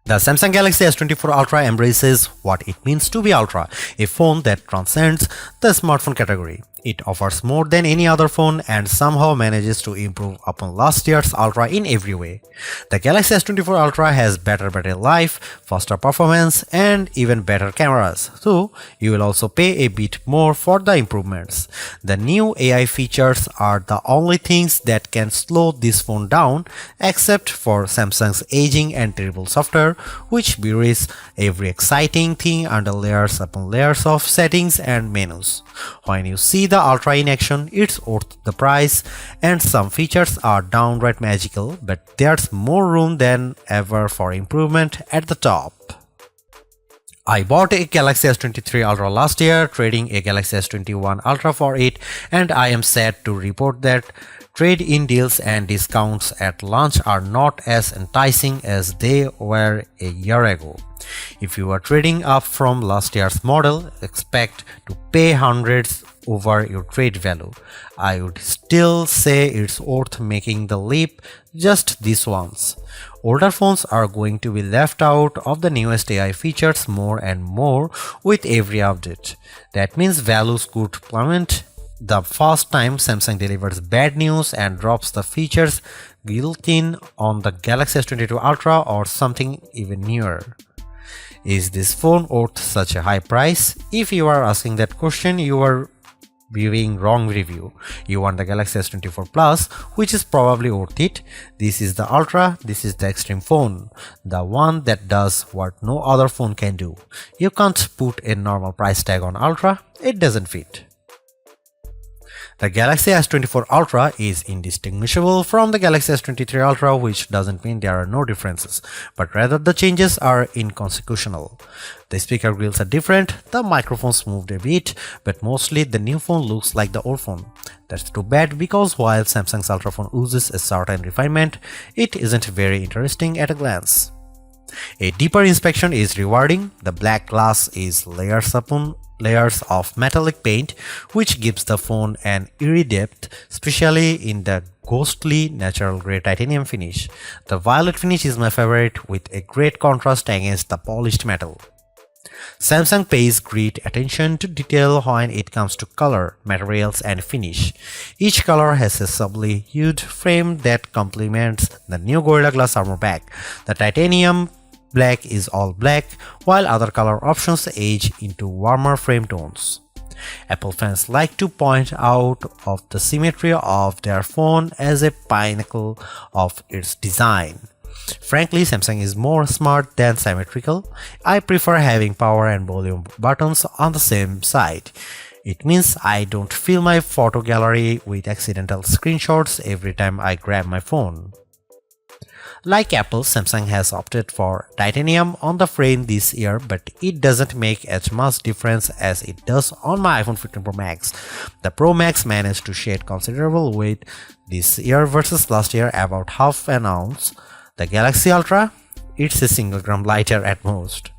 The Samsung Galaxy S24 Ultra embraces what it means to be Ultra, a phone that transcends the smartphone category. It offers more than any other phone and somehow manages to improve upon last year's Ultra in every way. The Galaxy S24 Ultra has better battery life, faster performance, and even better cameras, so you will also pay a bit more for the improvements. The new AI features are the only things that can slow this phone down, except for Samsung's aging and terrible software, which buries every exciting thing under layers upon layers of settings and menus. When you see the Ultra in action, it's worth the price, and some features are downright magical, but there's more room than ever for improvement at the top. I bought a Galaxy S23 Ultra last year, trading a Galaxy S21 Ultra for it, and I am sad to report that trade-in deals and discounts at launch are not as enticing as they were a year ago. If you are trading up from last year's model, expect to pay hundreds over your trade value. I would still say it's worth making the leap just this once. Older phones are going to be left out of the newest AI features more and more with every update. That means values could plummet the first time Samsung delivers bad news and drops the features built in on the Galaxy S22 Ultra or something even newer. Is this phone worth such a high price? If you are asking that question, you are viewing wrong review. You want the Galaxy S24 Plus, which is probably worth it. This is the Ultra, this is the extreme phone, the one that does what no other phone can do. You can't put a normal price tag on Ultra, it doesn't fit. The Galaxy S24 Ultra is indistinguishable from the Galaxy S23 Ultra, which doesn't mean there are no differences, but rather the changes are inconsequential. The speaker grills are different, the microphones moved a bit, but mostly the new phone looks like the old phone. That's too bad, because while Samsung's Ultra phone oozes a certain refinement, it isn't very interesting at a glance. A deeper inspection is rewarding. The black glass is layers upon layers of metallic paint, which gives the phone an eerie depth, especially in the ghostly natural grey titanium finish. The violet finish is my favorite, with a great contrast against the polished metal. Samsung pays great attention to detail when it comes to color, materials, and finish. Each color has a subtly hued frame that complements the new Gorilla Glass armor back. The titanium black is all black, while other color options age into warmer frame tones. Apple fans like to point out of the symmetry of their phone as a pinnacle of its design. Frankly, Samsung is more smart than symmetrical. I prefer having power and volume buttons on the same side. It means I don't fill my photo gallery with accidental screenshots every time I grab my phone. Like Apple, Samsung has opted for titanium on the frame this year, but it doesn't make as much difference as it does on my iPhone 15 Pro Max. The Pro Max managed to shed considerable weight this year versus last year, about half an ounce. The Galaxy Ultra, it's a single gram lighter at most.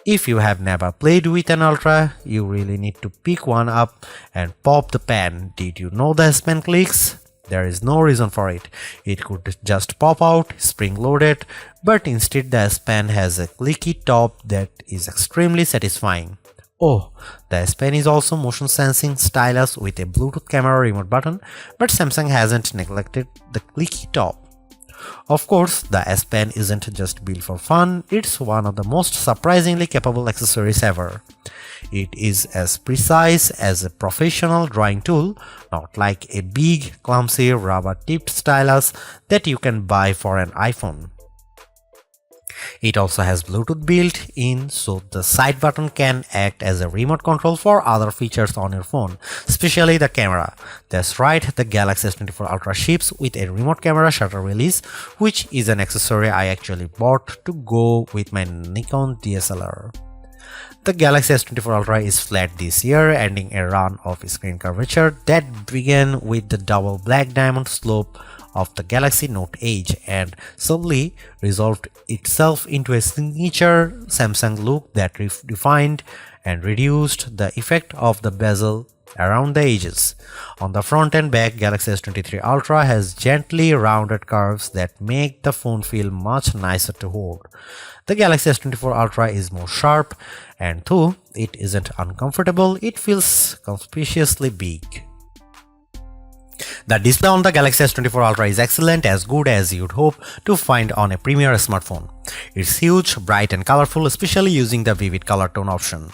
If you have never played with an Ultra, you really need to pick one up and pop the pen. Did you know the S Pen clicks? There is no reason for it. It could just pop out, spring-loaded, but instead the S Pen has a clicky top that is extremely satisfying. Oh, the S Pen is also motion sensing stylus with a Bluetooth camera remote button, but Samsung hasn't neglected the clicky top. Of course, the S Pen isn't just built for fun, it's one of the most surprisingly capable accessories ever. It is as precise as a professional drawing tool, not like a big, clumsy, rubber-tipped stylus that you can buy for an iPhone. It also has Bluetooth built in, so the side button can act as a remote control for other features on your phone, especially the camera. That's right, the Galaxy S24 Ultra ships with a remote camera shutter release, which is an accessory I actually bought to go with my Nikon DSLR. The Galaxy S24 Ultra is flat this year, ending a run of screen curvature that began with the double black diamond slope of the Galaxy Note Edge and subtly resolved itself into a signature Samsung look that refined and reduced the effect of the bezel around the edges. On the front and back, Galaxy S23 Ultra has gently rounded curves that make the phone feel much nicer to hold. The Galaxy S24 Ultra is more sharp, and though it isn't uncomfortable, it feels conspicuously big. The display on the Galaxy S24 Ultra is excellent, as good as you'd hope to find on a premier smartphone. It's huge, bright and colorful, especially using the vivid color tone option.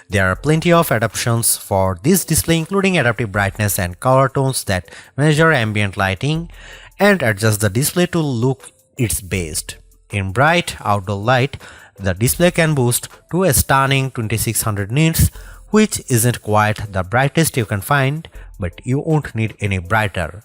There are plenty of adaptations for this display, including adaptive brightness and color tones that measure ambient lighting and adjust the display to look its best. In bright outdoor light, the display can boost to a stunning 2600 nits, which isn't quite the brightest you can find, but you won't need any brighter.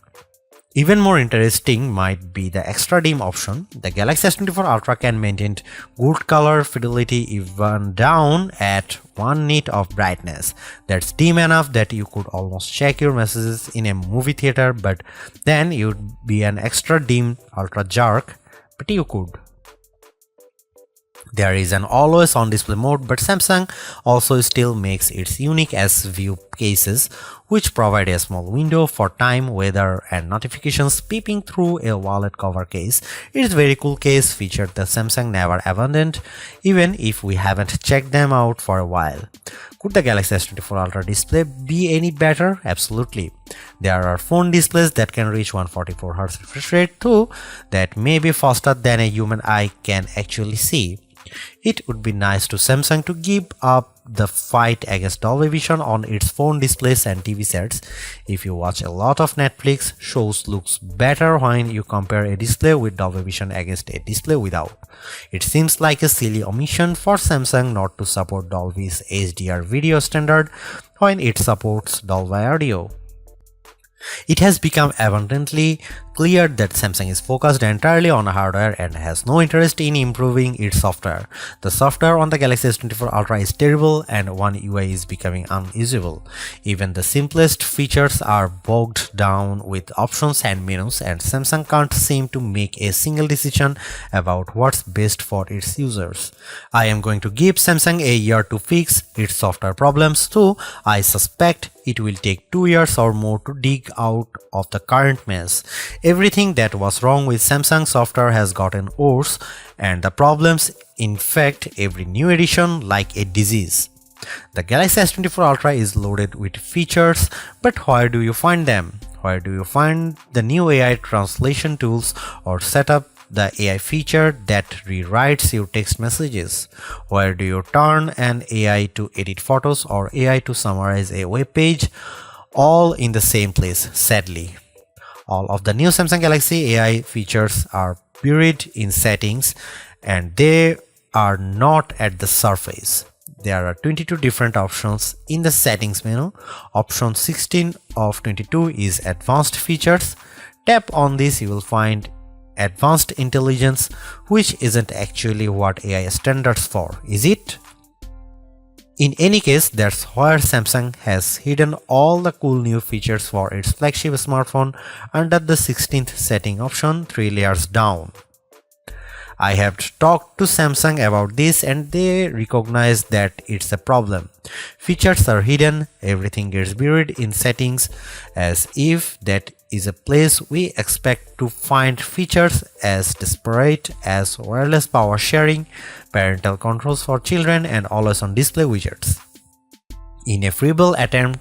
Even more interesting might be the extra dim option. The Galaxy S24 Ultra can maintain good color fidelity even down at 1 nit of brightness. That's dim enough that you could almost check your messages in a movie theater, but then you'd be an extra dim ultra jerk, but you could. There is an always on display mode, but Samsung also still makes its unique S View cases, which provide a small window for time, weather and notifications peeping through a wallet cover case. It's a very cool case feature that Samsung never abandoned, even if we haven't checked them out for a while. Could the Galaxy S24 Ultra display be any better? Absolutely. There are phone displays that can reach 144Hz refresh rate too, that may be faster than a human eye can actually see. It would be nice to Samsung to give up the fight against Dolby Vision on its phone displays and TV sets. If you watch a lot of Netflix, shows looks better when you compare a display with Dolby Vision against a display without. It seems like a silly omission for Samsung not to support Dolby's HDR video standard when it supports Dolby Audio. It has become abundantly clear that Samsung is focused entirely on hardware and has no interest in improving its software. The software on the Galaxy S24 Ultra is terrible and One UI is becoming unusable. Even the simplest features are bogged down with options and menus, and Samsung can't seem to make a single decision about what's best for its users. I am going to give Samsung a year to fix its software problems, though I suspect it will take 2 years or more to dig out of the current mess. Everything that was wrong with Samsung software has gotten worse, and the problems infect every new edition like a disease. The Galaxy S24 Ultra is loaded with features, but where do you find them? Where do you find the new AI translation tools or set up the AI feature that rewrites your text messages? Where do you turn an AI to edit photos or AI to summarize a web page? All in the same place, sadly. All of the new Samsung Galaxy AI features are buried in settings, and they are not at the surface. There are 22 different options in the settings menu. Option 16 of 22 is advanced features. Tap on this, you will find advanced intelligence, which isn't actually what AI standards for, is it? In any case, that's where Samsung has hidden all the cool new features for its flagship smartphone under the 16th setting option 3 layers down. I have talked to Samsung about this and they recognize that it's a problem. Features are hidden, everything gets buried in settings, as if that is a place we expect to find features as disparate as wireless power sharing, parental controls for children, and always-on display widgets. In a feeble attempt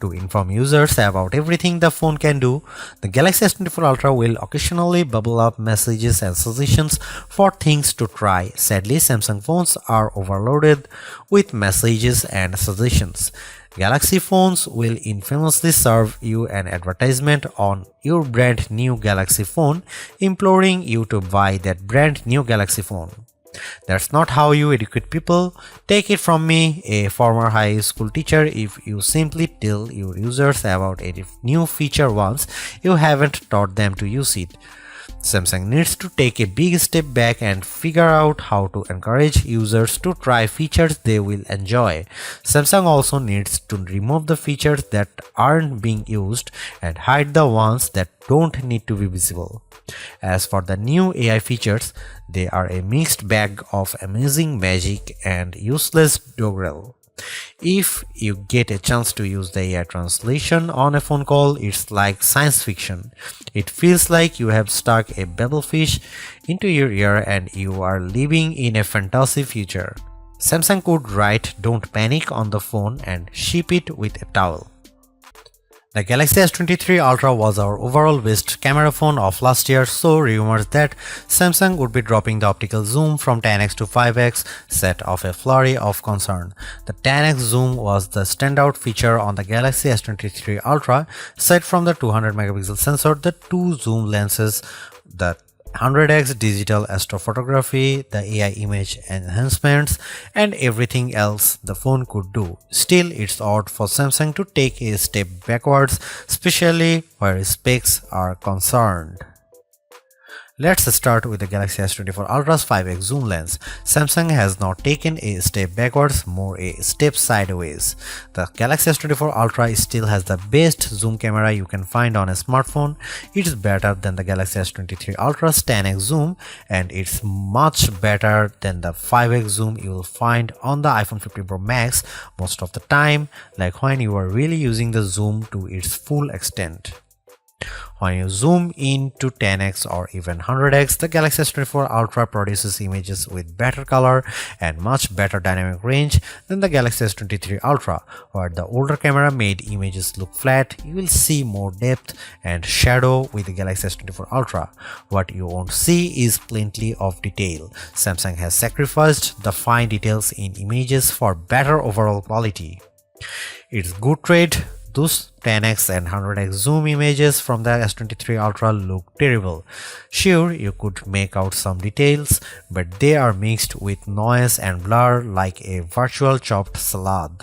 to inform users about everything the phone can do, the Galaxy S24 Ultra will occasionally bubble up messages and suggestions for things to try. Sadly, Samsung phones are overloaded with messages and suggestions. Galaxy phones will infamously serve you an advertisement on your brand new Galaxy phone, imploring you to buy that brand new Galaxy phone. That's not how you educate people. Take it from me, a former high school teacher. If you simply tell your users about a new feature once, you haven't taught them to use it. Samsung needs to take a big step back and figure out how to encourage users to try features they will enjoy. Samsung also needs to remove the features that aren't being used and hide the ones that don't need to be visible. As for the new AI features, they are a mixed bag of amazing magic and useless doggerel. If you get a chance to use the AI translation on a phone call, it's like science fiction. It feels like you have stuck a babblefish into your ear and you are living in a fantasy future. Samsung could write "Don't panic" on the phone and ship it with a towel. The Galaxy S23 Ultra was our overall best camera phone of last year, so rumors that Samsung would be dropping the optical zoom from 10x to 5x set off a flurry of concern. The 10x zoom was the standout feature on the Galaxy S23 Ultra. Aside from the 200 megapixel sensor, the two zoom lenses, the 100x digital astrophotography, the AI image enhancements, and everything else the phone could do. Still, it's odd for Samsung to take a step backwards, especially where specs are concerned. Let's start with the Galaxy S24 Ultra's 5x zoom lens. Samsung has not taken a step backwards, more a step sideways. The Galaxy S24 Ultra still has the best zoom camera you can find on a smartphone. It's better than the Galaxy S23 Ultra's 10x zoom, and it's much better than the 5x zoom you will find on the iPhone 15 Pro Max most of the time, like when you are really using the zoom to its full extent. When you zoom in to 10x or even 100x, the Galaxy S24 Ultra produces images with better color and much better dynamic range than the Galaxy S23 Ultra. Where the older camera made images look flat, you will see more depth and shadow with the Galaxy S24 Ultra. What you won't see is plenty of detail. Samsung has sacrificed the fine details in images for better overall quality. It's good trade. Those 10x and 100x zoom images from the S23 Ultra look terrible. Sure, you could make out some details, but they are mixed with noise and blur like a virtual chopped salad.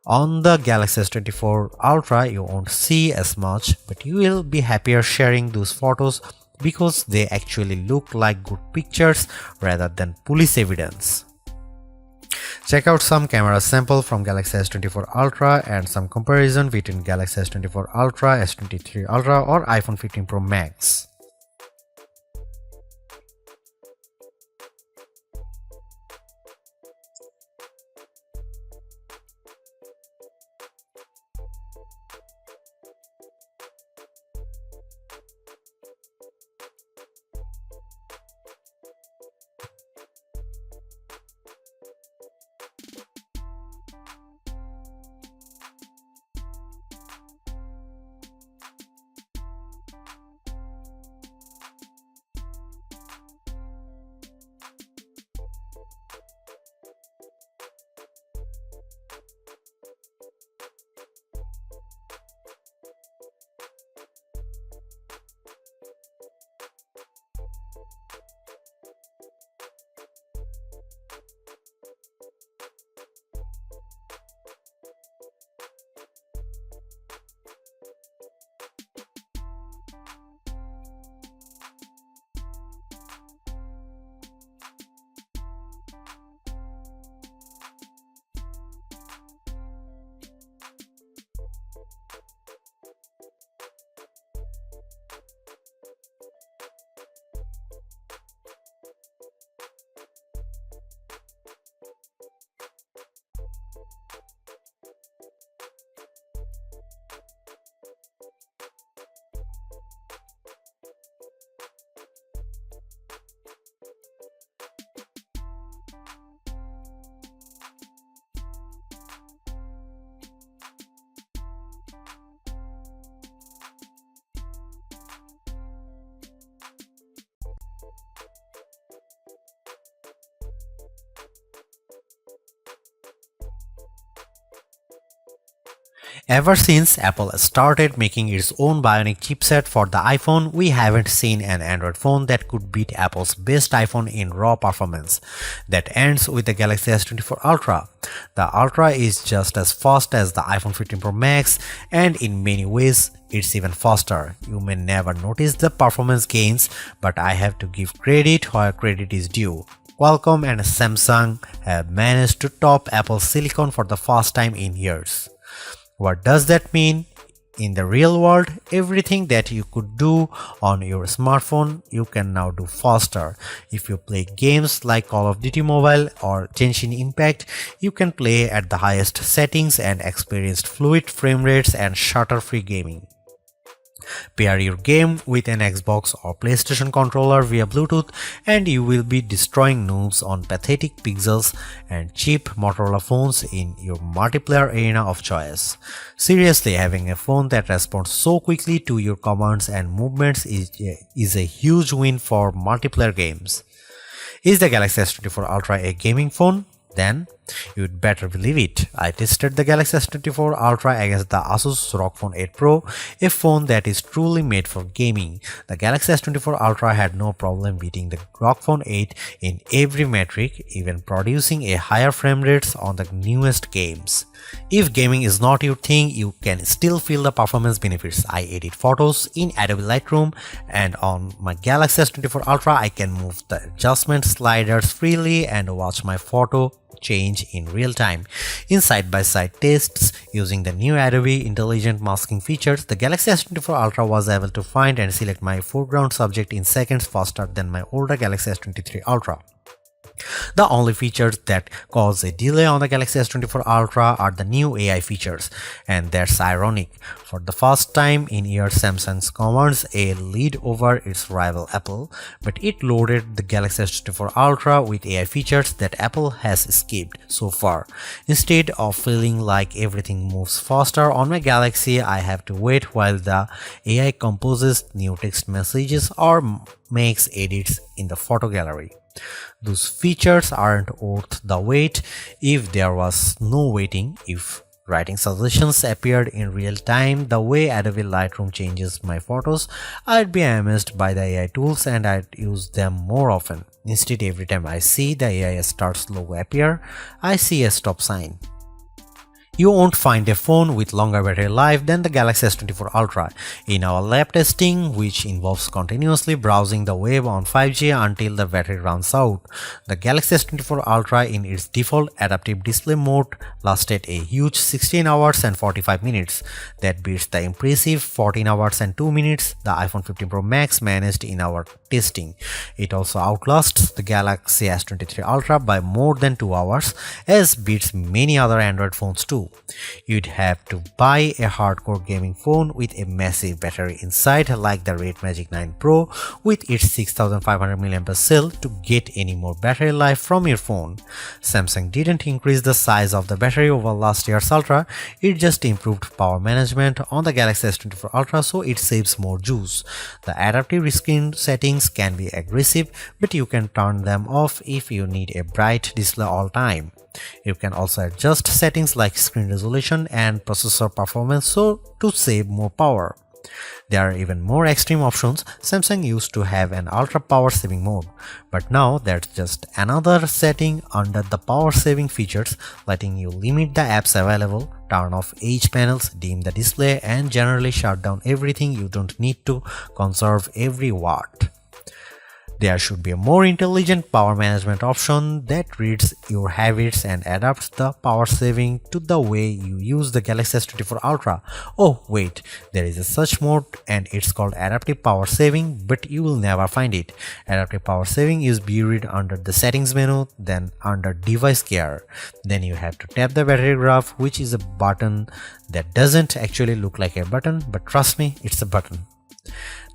On the Galaxy S24 Ultra, you won't see as much, but you will be happier sharing those photos because they actually look like good pictures rather than police evidence. Check out some camera sample from Galaxy S24 Ultra and some comparison between Galaxy S24 Ultra, S23 Ultra or iPhone 15 Pro Max. Ever since Apple started making its own Bionic chipset for the iPhone, we haven't seen an Android phone that could beat Apple's best iPhone in raw performance. That ends with the Galaxy S24 Ultra. The Ultra is just as fast as the iPhone 15 Pro Max, and in many ways, it's even faster. You may never notice the performance gains, but I have to give credit where credit is due. Qualcomm and Samsung have managed to top Apple's silicon for the first time in years. What does that mean? In the real world, everything that you could do on your smartphone, you can now do faster. If you play games like Call of Duty Mobile or Genshin Impact, you can play at the highest settings and experience fluid frame rates and stutter-free gaming. Pair your game with an Xbox or PlayStation controller via Bluetooth and you will be destroying noobs on pathetic pixels and cheap Motorola phones in your multiplayer arena of choice. Seriously, having a phone that responds so quickly to your commands and movements is a huge win for multiplayer games. Is the Galaxy S24 Ultra a gaming phone? Then you'd better believe it. I tested the Galaxy S24 Ultra against the Asus ROG Phone 8 Pro, a phone that is truly made for gaming. The Galaxy S24 Ultra had no problem beating the ROG Phone 8 in every metric, even producing a higher frame rates on the newest games. If gaming is not your thing, you can still feel the performance benefits. I edit photos in Adobe Lightroom and on my Galaxy S24 Ultra I can move the adjustment sliders freely and watch my photo change in real time. In side-by-side tests using the new Adobe Intelligent Masking features, the Galaxy S24 Ultra was able to find and select my foreground subject in seconds faster than my older Galaxy S23 Ultra. The only features that cause a delay on the Galaxy S24 Ultra are the new AI features, and that's ironic. For the first time in years, Samsung's commands a lead over its rival Apple, but it loaded the Galaxy S24 Ultra with AI features that Apple has skipped so far. Instead of feeling like everything moves faster on my Galaxy, I have to wait while the AI composes new text messages or makes edits in the photo gallery. Those features aren't worth the wait if there was no waiting. If writing suggestions appeared in real time the way Adobe Lightroom changes my photos, I'd be amazed by the AI tools and I'd use them more often. Instead, every time I see the AI starts logo appear, I see a stop sign. You won't find a phone with longer battery life than the Galaxy S24 Ultra. In our lab testing, which involves continuously browsing the web on 5G until the battery runs out, the Galaxy S24 Ultra in its default adaptive display mode lasted a huge 16 hours and 45 minutes. That beats the impressive 14 hours and 2 minutes the iPhone 15 Pro Max managed in our testing. It also outlasts the Galaxy S23 Ultra by more than 2 hours, as beats many other Android phones too. You'd have to buy a hardcore gaming phone with a massive battery inside like the Red Magic 9 Pro with its 6500 mAh cell to get any more battery life from your phone. Samsung didn't increase the size of the battery over last year's Ultra, it just improved power management on the Galaxy S24 Ultra so it saves more juice. The adaptive screen settings can be aggressive, but you can turn them off if you need a bright display all time. You can also adjust settings like screen resolution and processor performance to save more power. There are even more extreme options. Samsung used to have an ultra power saving mode, but now that's just another setting under the power saving features, letting you limit the apps available, turn off edge panels, dim the display, and generally shut down everything you don't need to conserve every watt. There should be a more intelligent power management option that reads your habits and adapts the power saving to the way you use the Galaxy S24 Ultra. Oh wait, there is a such mode and it's called adaptive power saving, but you will never find it. Adaptive power saving is buried under the settings menu, then under device care. Then you have to tap the battery graph, which is a button that doesn't actually look like a button, but trust me, it's a button.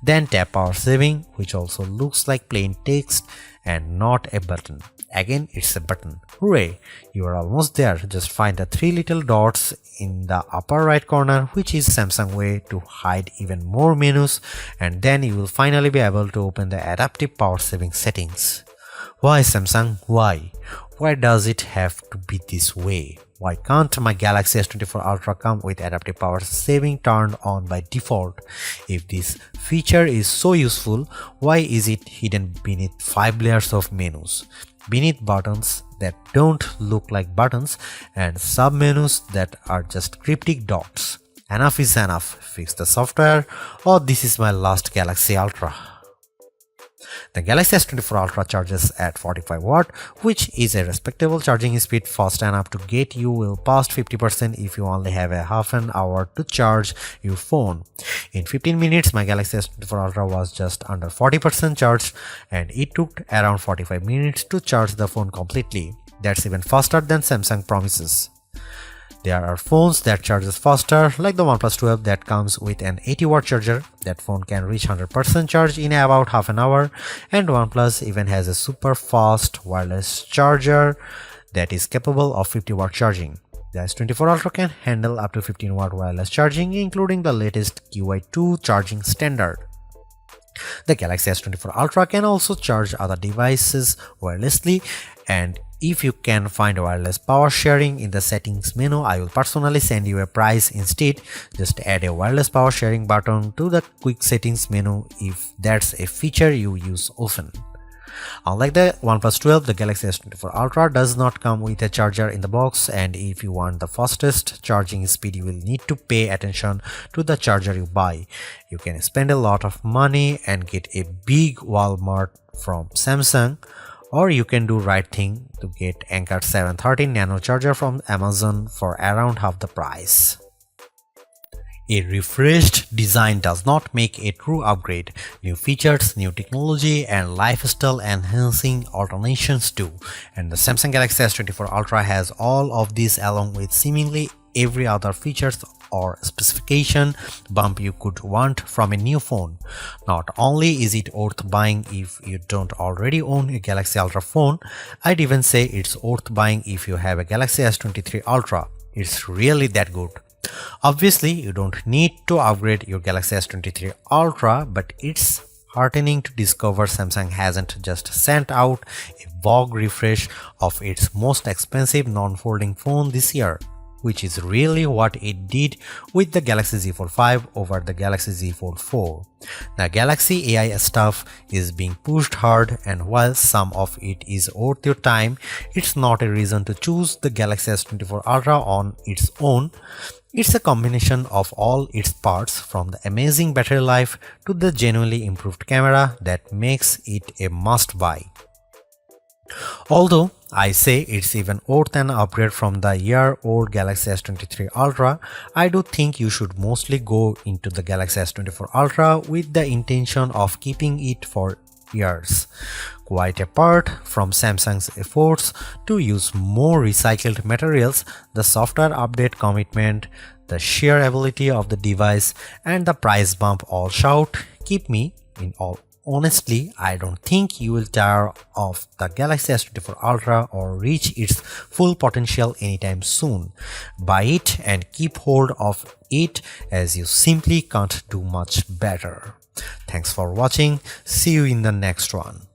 Then tap power saving, which also looks like plain text and not a button. Again, it's a button. Hooray! You are almost there. Just find the three little dots in the upper right corner, which is Samsung way to hide even more menus, and then you will finally be able to open the adaptive power saving settings. Why Samsung? Why? Why does it have to be this way? Why can't my Galaxy S24 Ultra come with adaptive power saving turned on by default? If this feature is so useful, why is it hidden beneath 5 layers of menus? Beneath buttons that don't look like buttons and sub-menus that are just cryptic dots. Enough is enough. Fix the software or this is my last Galaxy Ultra. The Galaxy S24 Ultra charges at 45 watt, which is a respectable charging speed, fast enough to get you well past 50% if you only have a half an hour to charge your phone. In 15 minutes, my Galaxy S24 Ultra was just under 40% charged, and it took around 45 minutes to charge the phone completely. That's even faster than Samsung promises. There are phones that charges faster, like the OnePlus 12 that comes with an 80 watt charger. That phone can reach 100% charge in about half an hour, and OnePlus even has a super fast wireless charger that is capable of 50 watt charging. The S24 Ultra can handle up to 15 watt wireless charging, including the latest QI2 charging standard. The Galaxy S24 Ultra can also charge other devices wirelessly, and if you can find wireless power sharing in the settings menu, I will personally send you a price instead. Just add a wireless power sharing button to the quick settings menu if that's a feature you use often. Unlike the OnePlus 12, the Galaxy S24 Ultra does not come with a charger in the box, and if you want the fastest charging speed, you will need to pay attention to the charger you buy. You can spend a lot of money and get a big Walmart from Samsung, or you can do right thing to get Anker 713 Nano charger from Amazon for around half the price. A refreshed design does not make a true upgrade. New features, new technology, and lifestyle enhancing alternations do. And the Samsung Galaxy S24 Ultra has all of these along with seemingly every other features or specification bump you could want from a new phone. Not only is it worth buying if you don't already own a Galaxy Ultra phone, I'd even say it's worth buying if you have a Galaxy S23 Ultra. It's really that good. Obviously, you don't need to upgrade your Galaxy S23 Ultra, but it's heartening to discover Samsung hasn't just sent out a vogue refresh of its most expensive non-folding phone this year, which is really what it did with the Galaxy Z Fold 5 over the Galaxy Z Fold 4. The Galaxy AI stuff is being pushed hard, and while some of it is worth your time, it's not a reason to choose the Galaxy S24 Ultra on its own. It's a combination of all its parts, from the amazing battery life to the genuinely improved camera, that makes it a must-buy. Although I say it's even worth an upgrade from the year-old Galaxy S23 Ultra, I do think you should mostly go into the Galaxy S24 Ultra with the intention of keeping it for years. Quite apart from Samsung's efforts to use more recycled materials, the software update commitment, the sheer ability of the device, and the price bump all shout, keep me in all. Honestly, I don't think you will tire of the Galaxy S24 Ultra or reach its full potential anytime soon. Buy it and keep hold of it, as you simply can't do much better. Thanks for watching. See you in the next one.